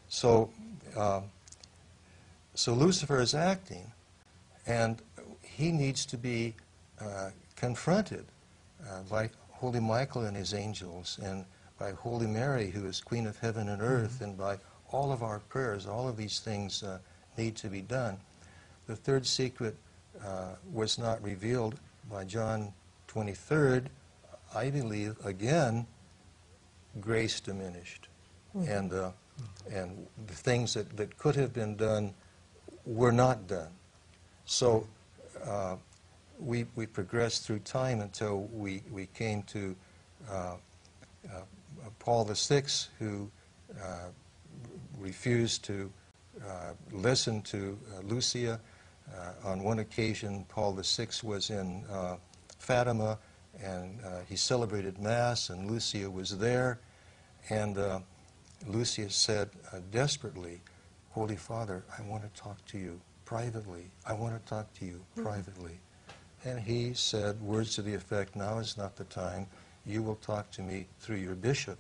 So, so Lucifer is acting, and he needs to be confronted by Holy Michael and his angels, and by Holy Mary, who is Queen of Heaven and Earth, and by all of our prayers. All of these things need to be done. The third secret was not revealed by John 23rd. I believe, again, grace diminished. And the things that could have been done were not done. So we progressed through time until we came to Paul VI, who refused to listen to Lucia. On one occasion, Paul VI was in Fatima, and he celebrated Mass, and Lucia was there. And Lucia said desperately, "Holy Father, I want to talk to you privately. I want to talk to you privately." And he said words to the effect, "Now is not the time. You will talk to me through your bishop."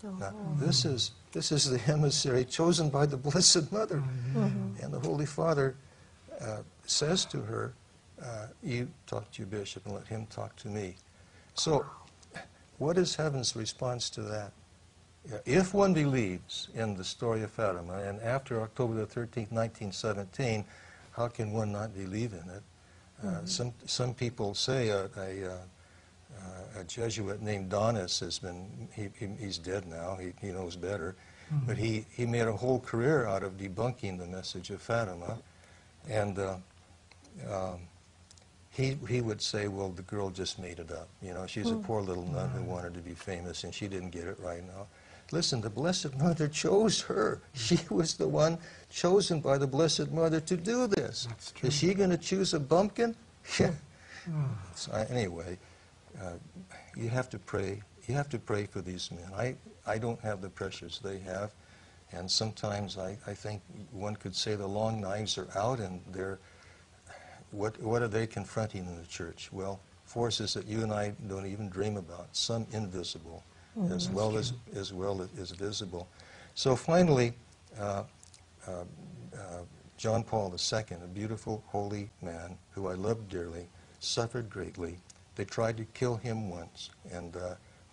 Now, this is the emissary chosen by the Blessed Mother. And the Holy Father says to her, "You talk to your bishop and let him talk to me." So what is heaven's response to that? If one believes in the story of Fatima, and after October the 13th, 1917, how can one not believe in it? Some people say a Jesuit named Donis has been, he's dead now, he knows better, but he made a whole career out of debunking the message of Fatima. And he would say, well, the girl just made it up. You know, she's a poor little nun who wanted to be famous, and she didn't get it right now. Listen, the Blessed Mother chose her. She was the one chosen by the Blessed Mother to do this. Is she going to choose a bumpkin? So anyway, you have to pray. You have to pray for these men. I don't have the pressures they have, and sometimes I think one could say the long knives are out, and they're what are they confronting in the church? Well, forces that you and I don't even dream about, some invisible, as well as visible. So finally, John Paul II, a beautiful, holy man who I loved dearly, suffered greatly. They tried to kill him once, and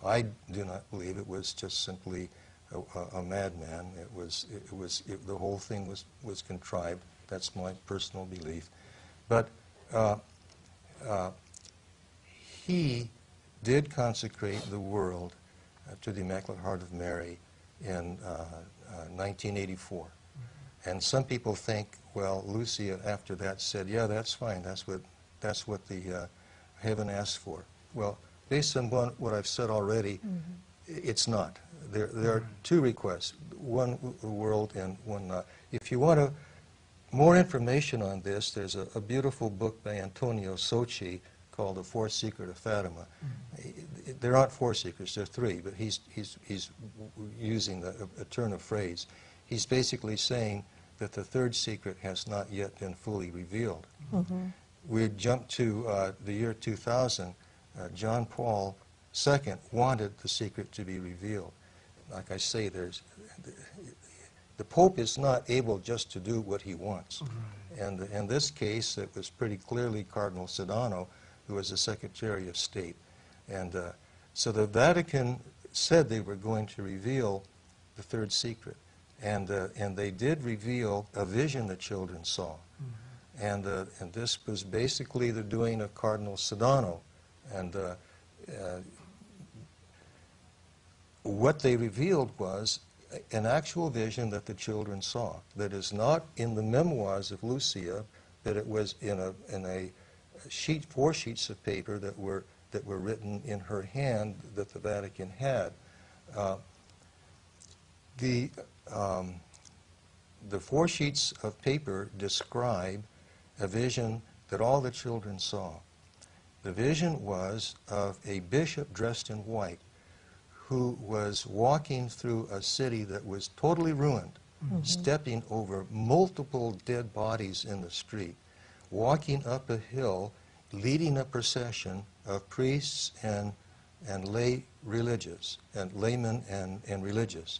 I do not believe it was just simply a madman. The whole thing was contrived. That's my personal belief. But he did consecrate the world to the Immaculate Heart of Mary in 1984. And some people think, well, Lucia after that said, yeah, that's fine. That's what the heaven asked for. Well, based on what I've said already, it's not. There are two requests, one the world and one not. If you want more information on this, there's a beautiful book by Antonio Sochi called The Fourth Secret of Fatima. There aren't four secrets, there are three, but he's using a turn of phrase. He's basically saying that the third secret has not yet been fully revealed. We jump to the year 2000. John Paul II wanted the secret to be revealed. Like I say, the Pope is not able just to do what he wants. And in this case, it was pretty clearly Cardinal Sedano, who was the Secretary of State. And so the Vatican said they were going to reveal the third secret. And they did reveal a vision the children saw. And this was basically the doing of Cardinal Sedano. And what they revealed was an actual vision that the children saw, that is not in the memoirs of Lucia, but it was in a sheet, 4 sheets of paper that were written in her hand that the Vatican had. The 4 sheets of paper describe a vision that all the children saw. The vision was of a bishop dressed in white who was walking through a city that was totally ruined, stepping over multiple dead bodies in the street, walking up a hill, leading a procession of priests and lay religious, and laymen and religious.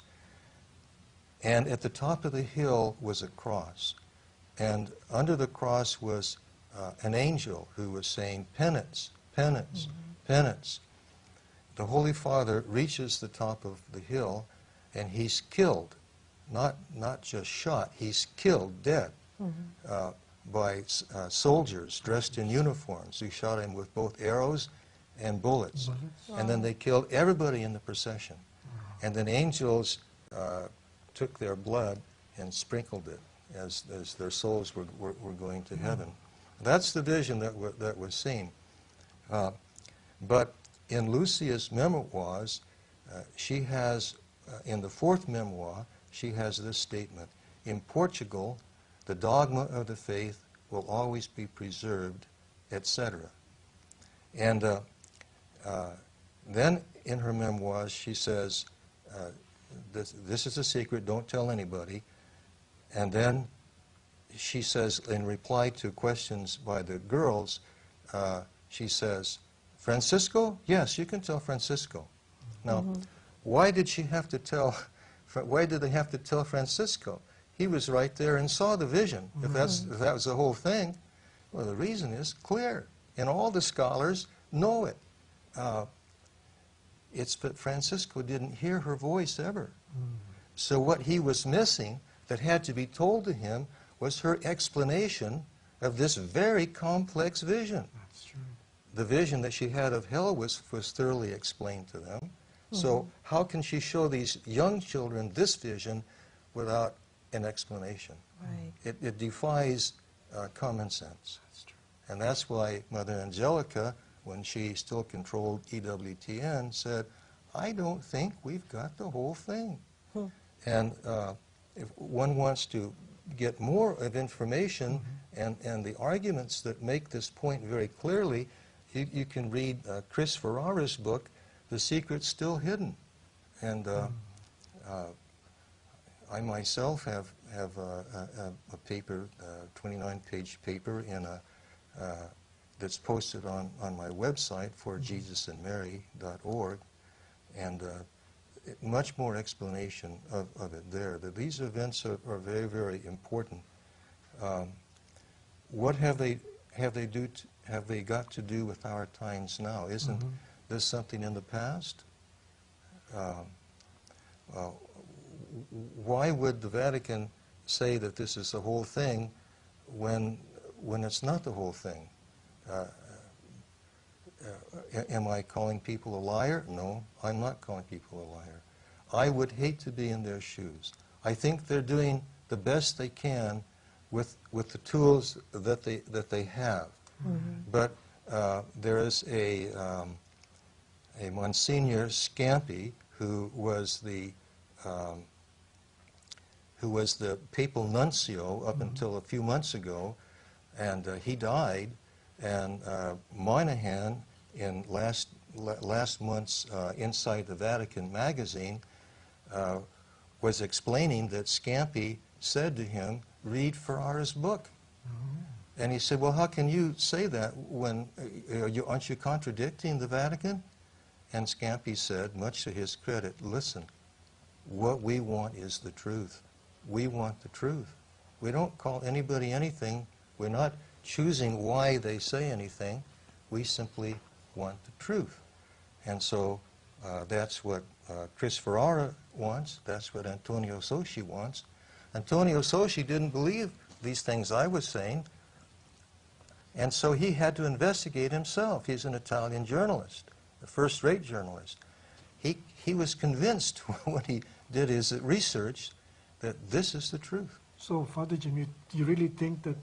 And at the top of the hill was a cross. And under the cross was an angel who was saying, penance, penance, penance. The Holy Father reaches the top of the hill, and he's killed, not just shot, he's killed, dead, by soldiers dressed in uniforms who shot him with both arrows and bullets. Wow. And then they killed everybody in the procession. And then angels took their blood and sprinkled it as their souls were going to heaven. That's the vision that was seen. But in Lucia's memoirs, she has, in the fourth memoir, she has this statement: in Portugal, the dogma of the faith will always be preserved, etc. And then in her memoirs, she says, this is a secret, don't tell anybody. And then she says, in reply to questions by the girls, she says, Francisco? Yes, you can tell Francisco. Now, why did she have to tell, why did they have to tell Francisco? He was right there and saw the vision. If that was the whole thing, well, the reason is clear. And all the scholars know it. It's that Francisco didn't hear her voice ever. So what he was missing that had to be told to him was her explanation of this very complex vision. That's true. The vision that she had of hell was thoroughly explained to them. So how can she show these young children this vision without an explanation? Right. It defies common sense. That's true. And that's why Mother Angelica, when she still controlled EWTN, said, I don't think we've got the whole thing. And if one wants to get more of information and the arguments that make this point very clearly, you can read Chris Ferrara's book, The Secret Still Hidden. And I myself have a paper, 29-page paper in that's posted on my website for JesusandMary.org, and much more explanation of it there. That these events are very, very important. What have they got to do with our times now? Isn't this something in the past? Why would the Vatican say that this is the whole thing when it's not the whole thing? Am I calling people a liar? No, I'm not calling people a liar. I would hate to be in their shoes. I think they're doing the best they can with the tools that they have. But there is a Monsignor Scampi who was the papal nuncio up until a few months ago, and he died. And Moynihan, in last month's Inside the Vatican magazine, was explaining that Scampi said to him, read Ferrara's book. And he said, well, how can you say that when, aren't you contradicting the Vatican? And Scampi said, much to his credit, listen, what we want is the truth. We want the truth. We don't call anybody anything. We're not choosing why they say anything. We simply want the truth. And so that's what Chris Ferrara wants. That's what Antonio Socci wants. Antonio Socci didn't believe these things I was saying, and so he had to investigate himself. He's an Italian journalist, a first-rate journalist. He was convinced when he did his research that this is the truth. So, Father Jim, you really think that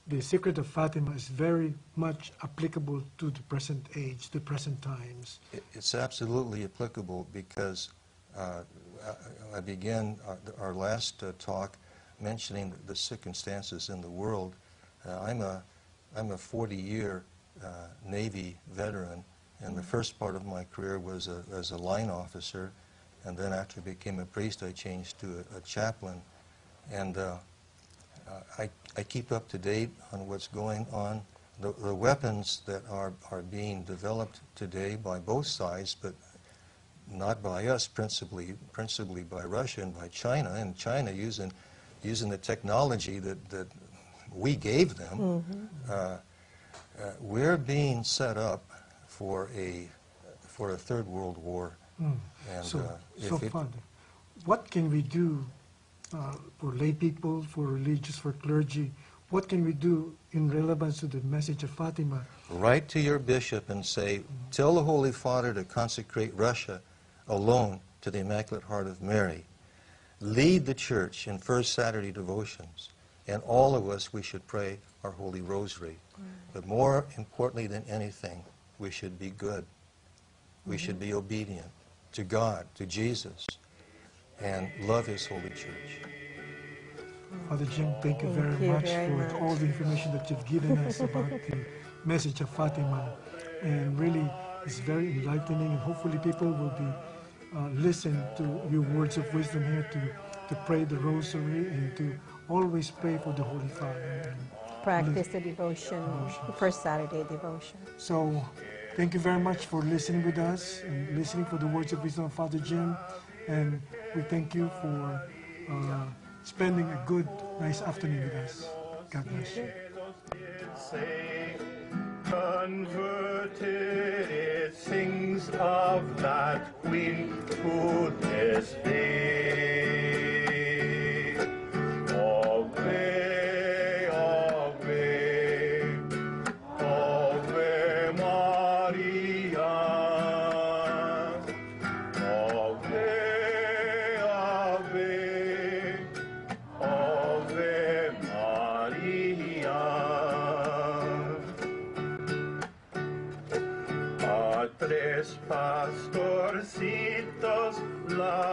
the secret of Fatima is very much applicable to the present age, the present times? It's absolutely applicable because I began our last talk mentioning the circumstances in the world. I'm a 40-year Navy veteran, and the first part of my career was as a line officer, and then after I became a priest, I changed to a chaplain. And I keep up to date on what's going on. The weapons that are being developed today by both sides, but not by us, principally by Russia and by China, and China using the technology that we gave them. We're being set up for a third world war. And Father, what can we do for lay people, for religious, for clergy? What can we do in relevance to the message of Fatima? Write to your bishop and say, tell the Holy Father to consecrate Russia alone to the Immaculate Heart of Mary. Lead the church in First Saturday devotions. And all of us, we should pray our Holy Rosary. But more importantly than anything, we should be good. We should be obedient to God, to Jesus, and love His Holy Church. Father Jim, thank you very much for all the information that you've given us about the message of Fatima. And really, it's very enlightening, and hopefully people will be listen to your words of wisdom here to pray the Rosary and to always pray for the Holy Father. And practice the devotion, the First Saturday devotion. So, thank you very much for listening with us and listening for the words of wisdom of Father Jim. And we thank you for spending a good, nice afternoon with us. God bless you. Converted, it sings of that Queen who this day. Ave, Ave, Ave Maria. Ave, Ave, Ave Maria. A tres pastorcitos la